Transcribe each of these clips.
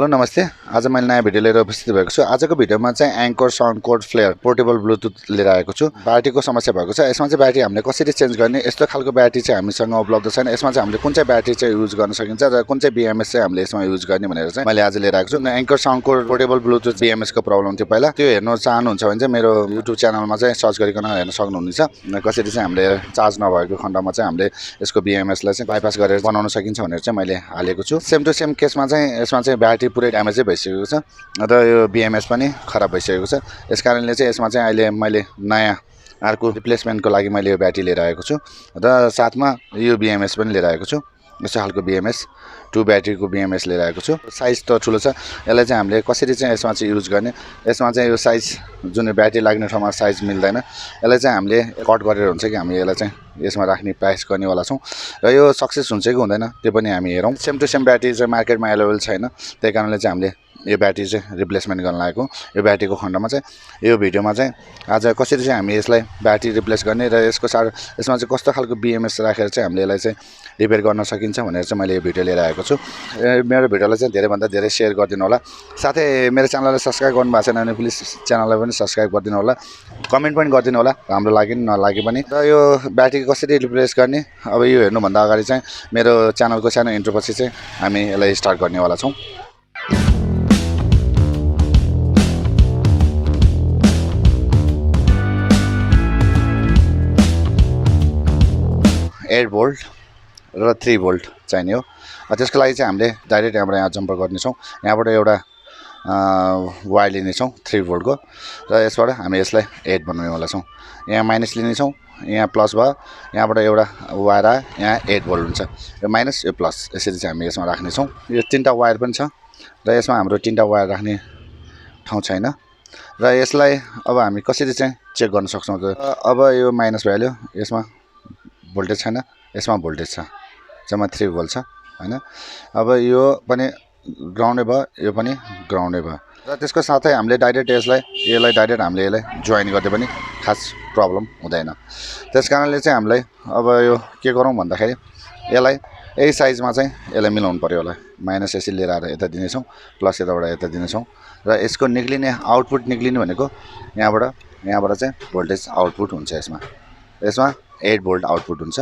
Hello नमस्ते। आज मैले नयाँ भिडियो लिएर उपस्थित भएको छु। आजको भिडियोमा चाहिँ एङ्कर साउन्डकोर फ्लेयर पोर्टेबल ब्लुटुथ लिएर आएको छु। ब्याट्रीको समस्या भएको छ। यसमा चाहिँ ब्याट्री हामीले कसरी चेन्ज गर्ने, यस्तो खालको ब्याट्री चाहिँ हामीसँग उपलब्ध छैन। यसमा चाहिँ हामीले कुन चाहिँ ब्याट्री चाहिँ युज गर्न सकिन्छ र कुन चाहिँ BMS चाहिँ हामीले यसमा युज गर्ने भनेर चाहिँ मैले आज लिएर आएको छु। एङ्कर साउन्डकोर पोर्टेबल ब्लुटुथ BMS को प्रब्लम थियो पहिला। त्यो हेर्न चाहनुहुन्छ भने चाहिँ मेरो युट्युब च्यानलमा चाहिँ सर्च गरिकन हेर्न सक्नुहुनेछ। कसरी चाहिँ हामीले चार्ज नभएको खण्डमा चाहिँ हामीले यसको BMS लाई चाहिँ बाइपास गरेर बनाउन सकिन्छ भनेर चाहिँ मैले हालेको छु। सेम टु सेम केसमा चाहिँ यसमा चाहिँ ब्याट्री पुरै ड्यामेजै भइसकेको छ र यो BMS पनि खराब भइसकेको छ। यसकारणले चाहिँ यसमा चाहिँ अहिले मैले नयाँ अर्को रिप्लेसमेन्टको लागि मैले यो ब्याट्री लिएर आएको छु र साथमा यो BMS पनि लिएर आएको छु। यस्तो खालको BMS 2 ब्याट्रीको BMS लिएर आएको छु। साइज त ठुलो छ। यसलाई चाहिँ हामीले कसरी चाहिँ यसमा चाहिँ युज गर्ने, यसमा चाहिँ यो साइज जुन ब्याट्री लाग्ने ठाउँमा साइज मिल्दैन। यसलाई चाहिँ हामीले कट गरेर हुन्छ कि हामी यसलाई चाहिँ यसमा राख्ने प्रयास गर्नेवाला छौँ र यो सक्सेस हुन्छ कि हुँदैन त्यो पनि हामी हेरौँ। सेम टु सेम ब्याट्री चाहिँ मार्केटमा अभाइलेबल छैन। त्यही कारणले चाहिँ हामीले यो ब्याट्री चाहिँ रिप्लेसमेन्ट गर्न लागेको। यो ब्याट्रीको खण्डमा चाहिँ यो भिडियोमा चाहिँ आज कसरी चाहिँ हामी यसलाई ब्याट्री रिप्लेस गर्ने र यसको यसमा चाहिँ कस्तो खालको BMS राखेर चाहिँ हामीले यसलाई चाहिँ रिपेयर गर्न सकिन्छ भनेर चाहिँ मैले यो भिडियो लिएर आएको छु। मेरो भिडियोलाई चाहिँ धेरैभन्दा धेरै सेयर गरिदिनु होला। साथै मेरो च्यानललाई सब्स्क्राइब गर्नु भएको छैन भने प्लिज च्यानललाई पनि सब्स्क्राइब गरिदिनु होला। कमेन्ट पनि गरिदिनु होला, राम्रो लाग्यो नि नलागे पनि। र यो ब्याट्री कसरी रिप्लेस गर्ने अब यो हेर्नुभन्दा अगाडि चाहिँ मेरो च्यानलको सानो इन्ट्रोपछि चाहिँ हामी यसलाई स्टार्ट गर्नेवाला छौँ। 8 भोल्ट र 3 भोल्ट चाहिने हो। त्यसको लागि चाहिँ हामीले डाइरेक्ट यहाँबाट यहाँ जम्पर गर्नेछौँ। यहाँबाट एउटा वायर लिनेछौँ 3 भोल्टको र यसबाट हामी यसलाई 8 बनाउनेवाला छौँ। यहाँ माइनस लिनेछौँ, यहाँ प्लस भयो, यहाँबाट एउटा वायर आयो, यहाँ 8 भोल्ट हुन्छ। यो माइनस यो प्लस यसरी चाहिँ हामी यसमा राख्नेछौँ। यो 3टा वायर पनि छ र यसमा हाम्रो 3टा वायर राख्ने ठाउँ छैन र यसलाई अब हामी कसरी चाहिँ चेक गर्न सक्छौँ त। अब यो माइनस भइहाल्यो, यसमा भोल्टेज छैन, यसमा भोल्टेज छ, जम्मा 3 भोल्ट छ हैन। अब यो पनि ग्राउन्डै भयो, यो पनि ग्राउन्डै भयो र त्यसको साथै हामीले डाइरेक्ट यसलाई डाइरेक्ट हामीले यसलाई जोइन गर्दै पनि खास प्रब्लम हुँदैन। त्यसकारणले चाहिँ हामीलाई अब यो के गरौँ भन्दाखेरि यसलाई यही साइजमा चाहिँ यसलाई मिलाउनु पर्यो। होला माइनस यसरी लिएर आएर यता दिनेछौँ, प्लस यताबाट यता दिनेछौँ र यसको निक्लिने आउटपुट निक्लिने भनेको यहाँबाट चाहिँ भोल्टेज आउटपुट हुन्छ। यसमा 8 भोल्ट आउटपुट हुन्छ।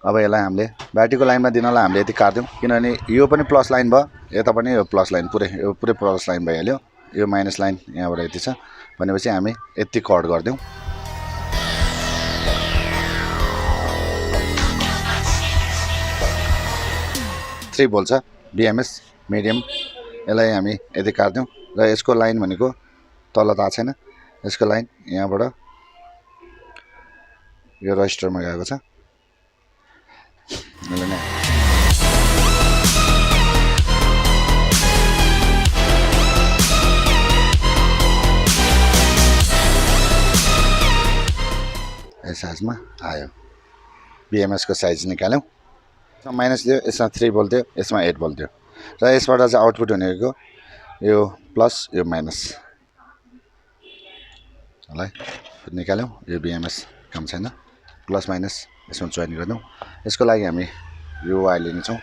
अब यसलाई हामीले ब्याट्रीको लाइनमा दिनलाई हामीले यति काट्दिउँ, किनभने यो पनि प्लस लाइन भयो, यता पनि यो प्लस लाइन पुरै प्लस लाइन भइहाल्यो। यो माइनस लाइन यहाँबाट यति छ भनेपछि हामी यति कट गरिदिउँ। थ्री भोल्ट छ BMS मिडियम, यसलाई हामी यति काट्दिउँ र यसको लाइन भनेको तल थाहा छैन। यसको लाइन यहाँबाट यो रजिस्टरमा गएको छ। यस साइजमा आयो। BMS को साइज निकाल्यौँ। यसमा माइनस दियो, यसमा 3 भोल्ट दियो, यसमा 8 भोल्ट दियो र यसबाट चाहिँ आउटपुट भनेको यो प्लस यो माइनस। ल निकाल्यौँ। यो BMS काम छैन, प्लस माइनस यसमा जोइन गर्दिउँ। यसको लागि हामी यो वायर लिनेछौँ।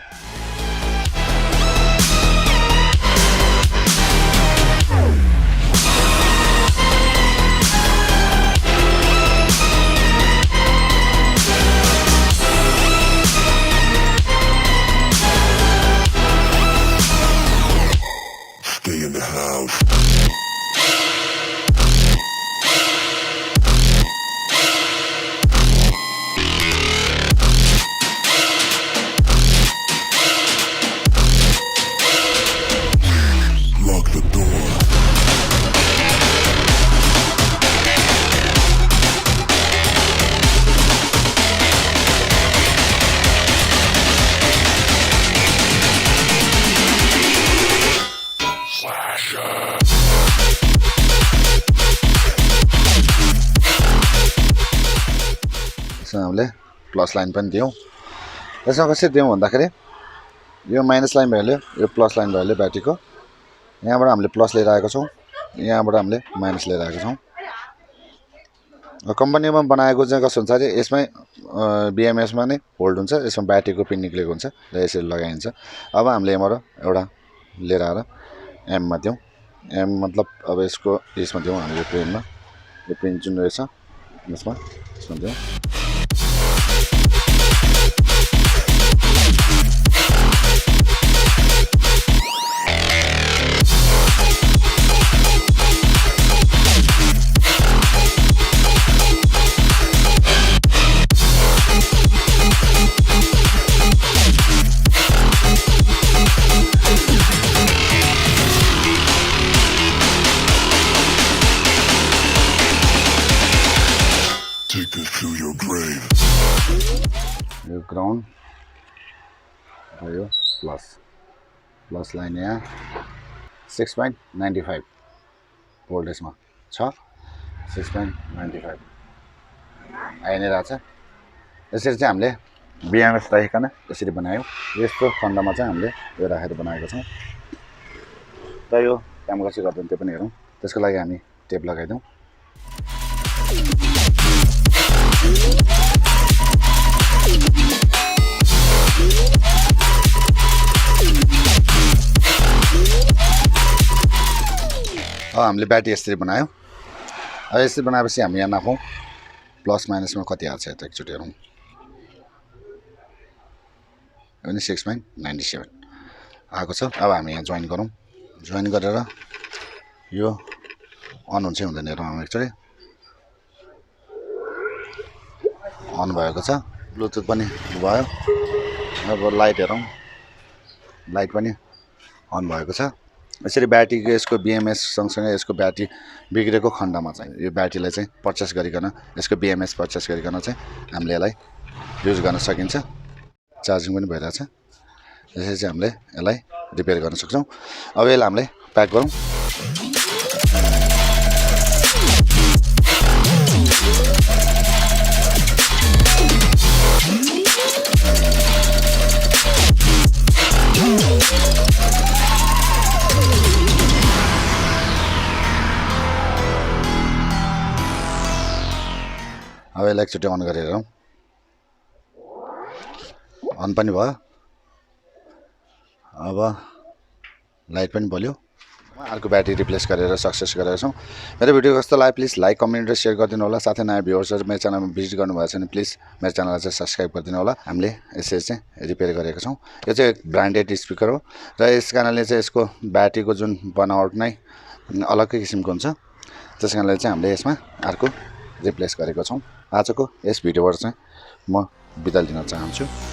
Stay in the house. Lock the door. हामीले प्लस लाइन पनि दियौँ। यसमा कसरी दियौँ भन्दाखेरि यो माइनस लाइन भइहाल्यो, यो प्लस लाइन भइहाल्यो ब्याट्रीको। यहाँबाट हामीले प्लस लिएर आएको छौँ, यहाँबाट हामीले माइनस लिएर आएको छौँ। कम्पनीमा बनाएको चाहिँ कस्तो हुन्छ अरे यसमै BMS मा नै होल्ड हुन्छ, यसमा ब्याट्रीको पिन निक्लेको हुन्छ र यसरी लगाइन्छ। अब हामीले यहाँबाट एउटा लिएर आएर एममा दिउँ एम मतलब अब यसको यसमा दिउँ हामी यो पेनमा यो पेन जुन रहेछ यसमा दिउँ Take this to your grave. यो ग्राउन्ड भयो प्लस लाइन यहाँ 6.95 भोल्टेजमा छ 6.95 आइ नै रहेछ यसरी चाहिँ हामीले BMS राखिकन यसरी बनायौँ यस्तो खण्डमा चाहिँ हामीले यो राखेर बनाएको छौँ र यो काम कसरी गर्दैन त्यो पनि हेरौँ त्यसको लागि हामी टेप लगाइदिउँ हामीले ब्याट्री यसरी बनायौँ अब यसरी बनाएपछि हामी यहाँ नाखौँ प्लस माइनसमा कति आएको छ त एकचोटि हेरौँ अनि 6.97 आएको छ अब हामी यहाँ जोइन गरौँ जोइन गरेर यो अन हुन्छ हुँदैन हेरौँ हामी एकचोटि अन भएको छ ब्लुटुथ पनि भयो अब लाइट हेरौँ लाइट पनि अन भएको छ यसरी ब्याट्रीको यसको BMS सँगसँगै यसको ब्याट्री बिग्रेको खण्डमा चाहिँ यो ब्याट्रीलाई चाहिँ पर्चेस गरिकन यसको BMS पर्चेस गरिकन चाहिँ हामीले यसलाई युज गर्न सकिन्छ चार्जिङ पनि भइरहेछ यसरी चाहिँ हामीले यसलाई रिपेयर गर्न सक्छौँ अब यसलाई हामीले प्याक गरौँ अब यसलाई एकचोटि अन गरेर हेरौँ अन पनि भयो अब लाइट पनि बल्यो अर्को ब्याट्री रिप्लेस गरेर सक्सेस गरेका छौँ मेरो भिडियो कस्तो लाग्यो प्लिज लाइक कमेन्ट र सेयर गरिदिनु होला साथै नयाँ भ्युअर्सहरू मेरो च्यानलमा भिजिट गर्नुभएको छ भने प्लिज मेरो च्यानललाई चाहिँ सब्सक्राइब गरिदिनु होला हामीले यसरी चाहिँ रिपेयर गरेका छौँ यो चाहिँ ब्रान्डेड स्पिकर हो र यस कारणले चाहिँ यसको ब्याट्रीको जुन बनावट नै अलग्गै किसिमको हुन्छ त्यस कारणले चाहिँ हामीले यसमा अर्को रिप्लेस गरेको छौँ आजको यस भिडियोबाट चाहिँ म बिदा लिन चाहन्छु